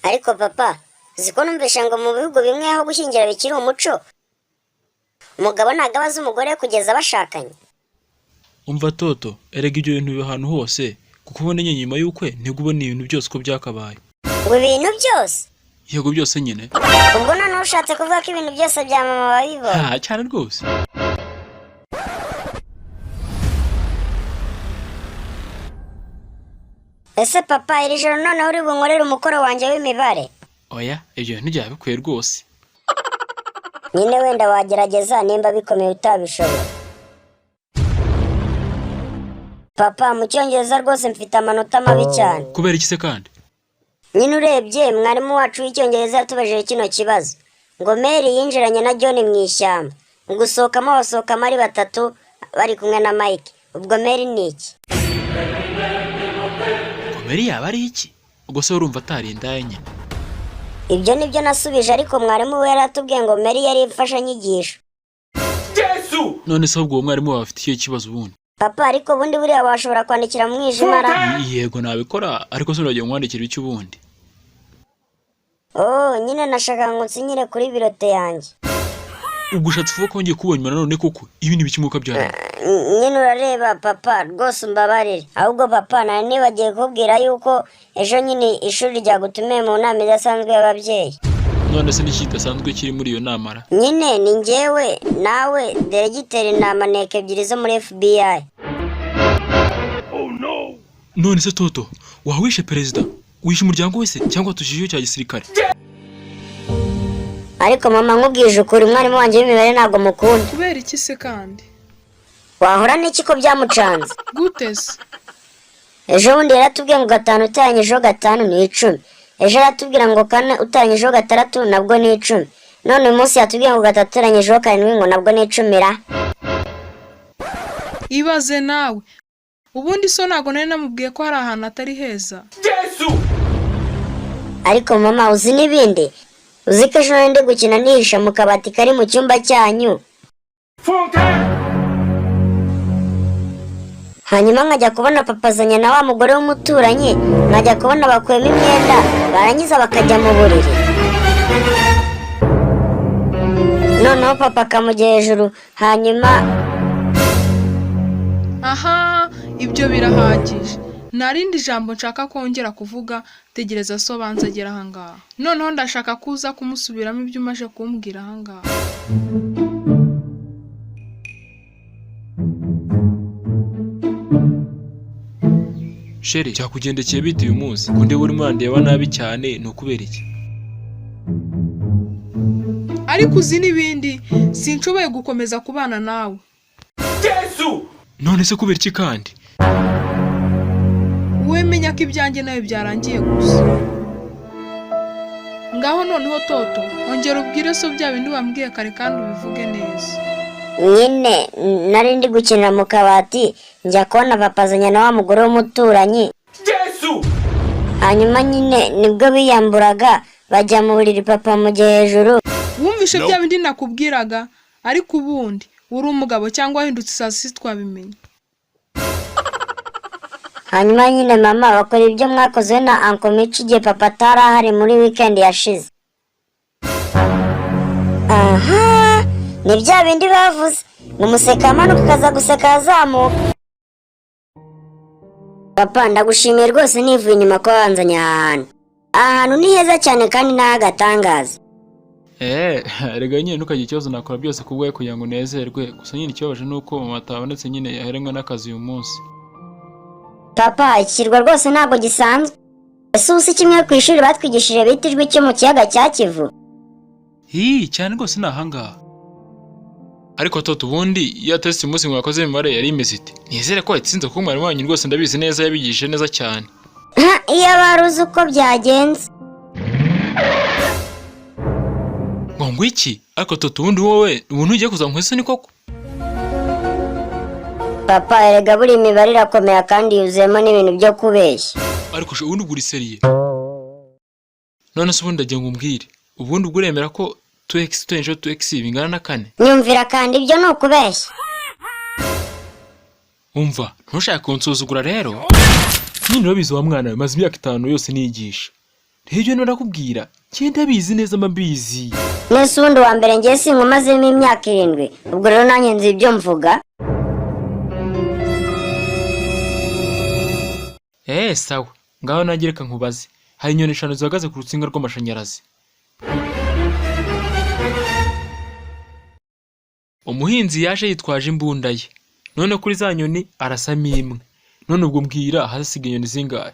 Ariko papa, ziko numvisha ngo mu bihugu bimwe aho gushyingira bikiri umuco, umugabo nagabaza umugore kugeza bashakanye. Umva toto, erega ibyo bintu biba ahantu hose, kuko ubona nyuma y'ukwe ntego ubona ibintu byose ko byakabaye. Ngo ibintu byose? Yego byose nyine. Ubwo none ushatse kuvuga ko ibintu byose bya mama babibo? Cyane rwose. Ese papa, iri joro none uri bunkorera umukoro wanjye w'imibare? Oya, ibyo bintu byabikwiye rwose. Nyine wenda wagerageza nimba bikomeye utabishobora. Papa, mu cyongereza rwose mfite amanota mabi cyane. Kubera iki se kandi? Nyine urebye mwarimu wacu w'icyongereza yatubajije kino kibazo. Ngo Mary yinjiranye na John mu ishyamba. Gusohokamo basohokamo ari batatu bari kumwe na Mike. Ubwo Mary ni iki? Mary yaba ari iki? Ubwo se urumva atarindaye nyine. Ibyo nibyo nasubije, ariko mwarimu we yaratubwiye ngo Mary yari imfashanyigisho. Yesu! None se ubwo mwarimu wawe afite ikihe kibazo ubundi? Papa, ariko bundi buriya washobora kwandikira mu mwijima ra? Yego nabikora, ariko se uragiye mwandikira iki ubundi? Nyine nashaka ngo nsinyire kuri birote yanjye. Ubwo ushatse kuvuga ko ngiye kubonye none koko ibi ni biki muka byara? Nyine urareba papa, rwose umbabarire. Ahubwo papa, nari nibagiye kubwira yuko ejo nyine ishuri ryagutumiye mu nama idasanzwe y'ababyeyi. None se n'iki kidasanzwe kiri muri iyo nama ra? Nyine ni njyewe nawe deregiteri na maneke ebyiri zo muri FBI. None se toto, wawishe perezida? Wishe umuryango wese cyangwa tushije cya gisirikare? Ariko mama, nkubwije ukuri, umwarimu wanjye w'imibare ntabwo mukunda. Kubera iki se kandi? Wahora n'iki ko byamucanze? Gute se? Ejo bundi yaratubwiye ngo 5 utanyijeho 5 ni 10. Ejo aratubwira ngo 4 utanyijeho 6 nabwo ni 10. None uyu munsi yatubwiye ngo 3 utanyijeho 7 ngo nabwo ni 10 ra. Ibaze nawe. Ubundi so ntago nari namubwiye ko hari ahantu atari heza. Yesu! Ariko mama, uzi n'ibindi? Uzi ko ejo ndi gukina nihisha mu kabati kari mu cyumba cyanyu. Hanyuma nkajya kubona papa azanye na wa mugore w'umuturanyi, nkajya kubona bakuyemo imyenda, barangiza bakajya mu buriri. Noneho papa akamujya hejuru, hanyuma... Aha, ibyo birahagije. Narindi jambo nshaka kongera kuvuga, tegereza so banza agera ahangaha. Noneho ndashaka kuza kumusubiramo ibyo umaje kumbwira ahangaha. Sheri, cyakugendekeye bite uyu munsi? Ko ndeba urimo urandeba nabi cyane, ni ukubera iki? Ariko uzi n'ibindi, sinshoboye gukomeza kubana nawe. Yesu! None se kubera iki kandi? Wemenya ko ibyanjye nawe byarangiye gusa. Ngaho noneho toto, ongera ubwire so bya bindi wambwiye kare kandi ubivuge neza. Nyine nari ndi gukinira mu kabati, njya kubona papa azanye na wa mugore w'umuturanyi. Yesu! Hanyuma nyine nibwo biyamburaga bajya mu buriri, papa mujye hejuru. Wumvishe bya bindi nakubwiraga, ariko ubundi uri umugabo cyangwa wahindutse saa sita twabimenye. Hanyuma nyine mama bakora ibyo mwakoze na Uncle Michi igihe papa atari ahari muri weekend yashize. Aha, ni bya bindi bavuze ngo umuseka amanuka akaza guseka azamuka. Papa, ndagushimiye rwose nivuye inyuma ko wanzanye ahantu. Ahantu ni heza cyane kandi nta gatangaza. Rega nyine ntukajye ikibazo nakora byose kubwaye kugira ngo unezerwe. Gusa nyine ikibabaje nuko mama atabonetse, nyine yaherengwe n'akazi uyu munsi. Papa, ikirwa rwose ntabwo gisanzwe. Ese usi kimwe ku ishuri batwigishije bita ijwi cyo mu kiyaga cya Kivu? Cyane rwose ni ahangaha. Ariko toto ubundi iyo test umunsi mwakoze imibare yari imeze ite? Nizere ko yatsinze kuko mwarimu wanyu rwose ndabizi neza yabigishije neza cyane. Iyo baruzi uko byagenze. Ngo iki? Ariko toto ubundi wowe ubuntu ugiye kuza nkwese ni koko? Papa, erega buri imibare irakomeye kandi yuzuyemo n'ibintu byo kubeshya. Ariko ubundi ugura seriye. None se ubundi ndagiye ngumbwire. Ubundi ubwo uremera ko 2x turenjeho 2x bingana na 4? Nyumvira kandi ibyo ni ukubeshya. Umva, ntushaka kunsuzugura rero. Nyine urabizi wa mwana we maze imyaka 5 yose niyigisha. Ntibyo narakubwira. Cyenda bizi neza mabizi. Nese ubundi wa mbere ngiye sinkumazemo imyaka 7. Ubwo rero nanjye nzi ibyo mvuga. Sawa. Ngaho nagereka nkubaze. Hari inyoni 5 zihagaze ku rutsinga rw'amashanyarazi. Umuhinzi yaje yitwaje imbunda ye. None kuri za nyoni arasama imwe. None ubwo mbwira hasiga inyoni zingahe?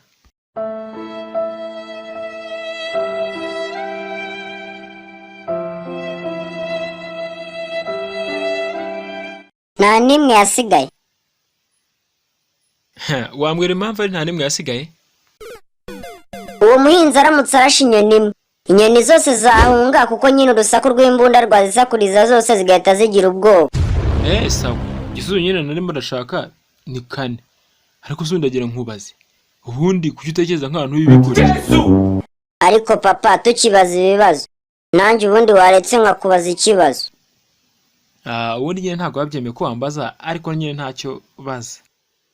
Nta nimwe yasigaye. Wambwira impamvu ari nta nimwe yasigaye? Uwo muhinzi aramutse arashe inyoni imwe. Inyoni zose zahunga kuko nyine urusaku rw'imbunda rwazisakuriza zose zigahita zigira ubwoba. Sawa. Igisubizo nyine narimo ndashaka ni 4. Ariko sundagira nkubaze. Ubundi kuki utekereza nk'abantu b'ibigori? Ariko papa tukibaza ibibazo. Nanjye ubundi waretse nkakubaza ikibazo. Ubundi nyine ntabwo wabyemeye ko wambaza ariko nyine ntacyo baza.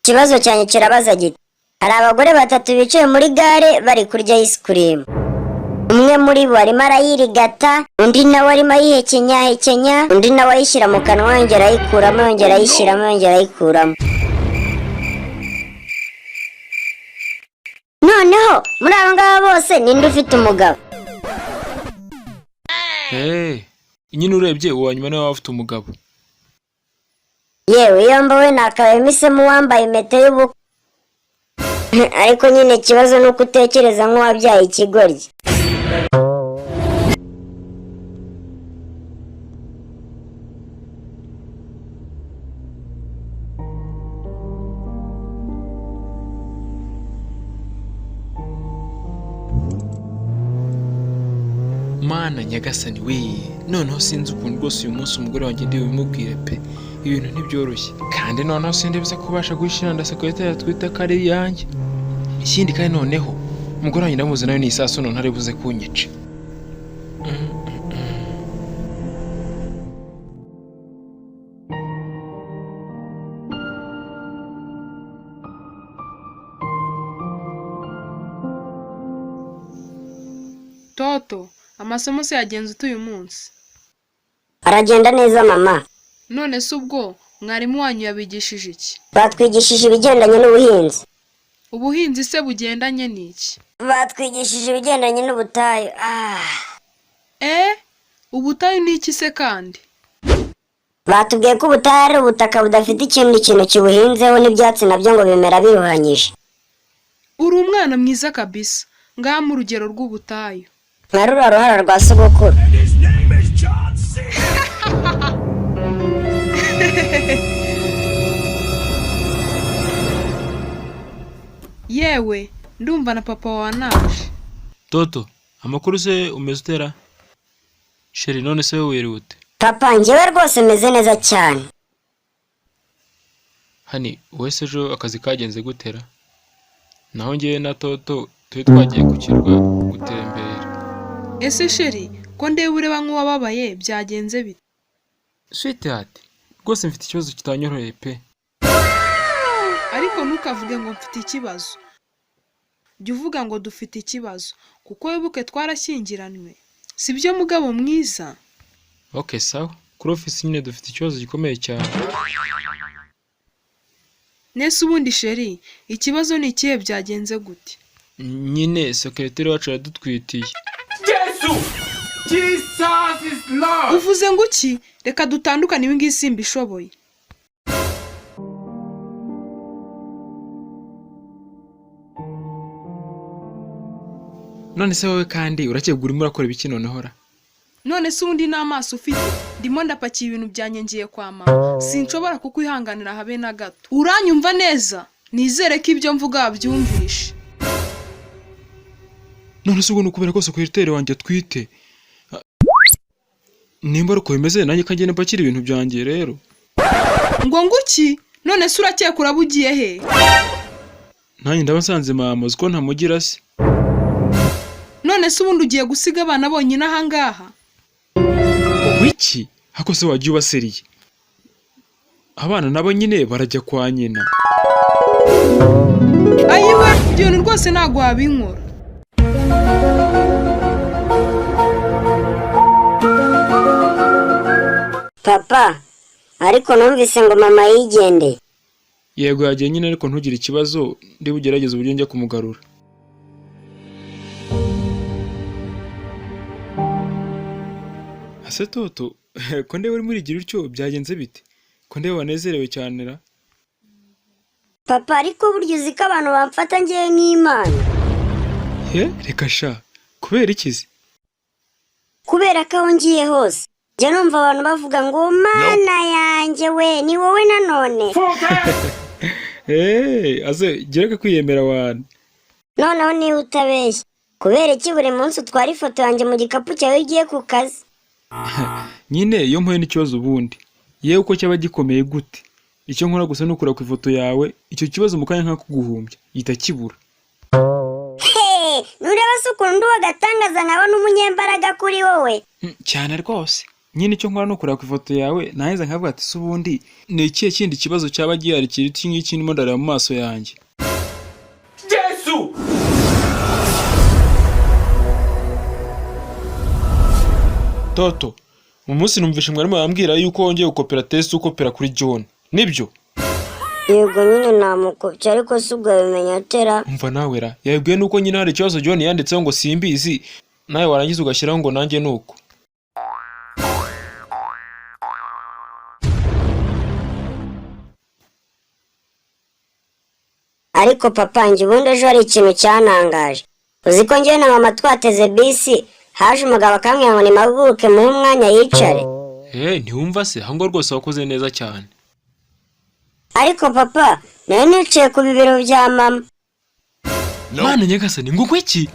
Ikibazo cyane kirabaza giti. Hari abagore 3 bicaye muri gare bari kurya ice cream. Umwe muri bo arimo arayirigata, undi nawe arimo ayihekenya, undi nawe ayishyira mu kanwa yongera ayikuramo, yongera ayishyiramo, yongera ayikuramo. Noneho muri abo ngabo bose ninde ufite umugabo? Nyine urebye uwa nyuma nawe afite umugabo. Yewe yomba we nakabaye misemo wambaye impeta y'ubukwe. Ariko nyine ikibazo nuko utekereza nk'uwabyaye ikigoryi. Mana nyagasani we, noneho sinzi ukuntu rwose uyu munsi umugore wanjye ndi bimubwire pe. Ibintu ntibyoroshye. Kandi noneho sindebuza kubasha guhishira ndasakayita yatwita kare yanjye. Ikindi kandi noneho umugore wanjye ndamuzi nayo ni isaso none ntarebuze kunyica. Toto, amasomo se yagenze utuye umunsi? Aragenda neza mama. None se ubwo mwarimu wanyu yabigishije iki? Batwigishije ibigendanye n'ubuhinzi. Ubuhinzi se bugendanye n'iki? Batwigishije ibigendanye n'ubutayu. Ubutayu ni iki se kandi? Batubwiye ko ubutayu ari ubutaka budafite ikindi kintu kibuhinzeho n'ibyatsi nabyo ngo bimera biruhanyije. Uri umwana mwiza kabisa. Ngaha mu rugero rw'ubutayu. Nka rura ruhara rwa sogokuru. Yewe, ndumva na papa wanaje. Toto, amakuru se umeze utera? Sheri none se wewe ute? Papa njyewe rwose meze neza cyane. Hani, wese ejo akazi kagenze gutera? Naho ngiye na Toto turi twagiye ku kirwa gutembera. Ese sheri, ko ndeba ureba nk'uwababaye byagenze bite? Sweetheart, rwose mfite ikibazo kitanyoroheye pe. Ariko ntukavuge ngo mfite ikibazo. Jya uvuga ngo dufite ikibazo, kuko wibuke twarashyingiranywe. Sibyo mugabo mwiza? Okay, sawa. Kuri office nyine dufite ikibazo gikomeye cyane. Nese ubundi sheri, ikibazo ni ikihe byagenze gute? Nyine secretary wacu yadutwitiye. Jesus is Lord. Uvuze ngo iki? Reka dutandukane ibi ngibi simbishoboye. None se wowe kandi urakegura urimo urakora ibiki noneho ra? None se ubundi n'amaso ufite? Ndimo ndapakiye ibintu byanyengiye kwa mama. Sinshobora kukwihanganira habe na gato. Uranyumva neza? Nizere ko ibyo mvuga byumvishe. None se ubwo nukubera ko secretary wanjye twite. Nimba uko bimeze nanjye kagene pakira ibintu byanjye rero. Ngo nguki? None se urakeka urabugiye he? Nanjye ndabasanze mama uziko ntamugira se. None se ubundi ugiye gusiga abana bonyine aha ngaha? Wiki? Hako se wagiye ubaseriye? Abana nabo nyine barajya kwa nyina. Ayiwe, ibyo rwose ntago wabinkora. papa, ariko numvise ngo mama yigendeye. Yego yagiye nyine, ariko ntugire ikibazo, ndi bugerageze uburyo njya kumugarura. Ase Toto, ko ndeba uri muri gira utyo byagenze bite? Ko ndeba wanezerewe cyane ra? Papa, ariko burya uzi ko abantu bamfata ngiye nk'Imana. Reka sha, kubera ikizi? Kubera ko aho ngiye hose njya numva abantu bavuga ngo mana yanjye we ni wowe nanone. Aze gereka kwiyemera wana. Noneho niba utabeshya, kubera iki buri munsi utwara ifoto yanjye mu gikapu cyawe ugiye ku kazi? Nyine iyo mpuye n'ikibazo ubundi, yewe uko cyaba gikomeye gute, icyo nkora gusa nukura ku ifoto yawe, icyo kibazo mu kanya nk'ako guhumbya gihita kibura. Nureba se ukuntu wagatangaza nkabona umunyembaraga kuri wowe. Cyane rwose. Nyine icyo nkora nukura ku ifoto yawe, naheza nkavuga ati se ubundi ni ikihe kindi kibazo cyaba gihari kiri ngiki ndimo ndareba mu maso yanjye. Yesu! Toto, mu munsi numvishe mwarimu yambwira yuko wongeye gukopera test ukopera kuri John. Nibyo? Yego nyine namukopye, ariko si ubwo bimenya atera. Umva nawe ra, yabwiye nuko nyine hari ikibazo John yanditseho ngo simbizi, nawe warangiza ugashyiraho ngo nanjye nuko. Ariko papa, njye ubundi ejo hari ikintu cyanangaje. Uzi ko njyewe na mama twateze bisi, haje umugabo akambwira ngo nimaguruke muhe umwanya yicare. Ntiwumva se, ahubwo rwose wakoze neza cyane. Ariko papa, nawe nicaye ku bibero bya mama. Mana nyagasani, ngo iki?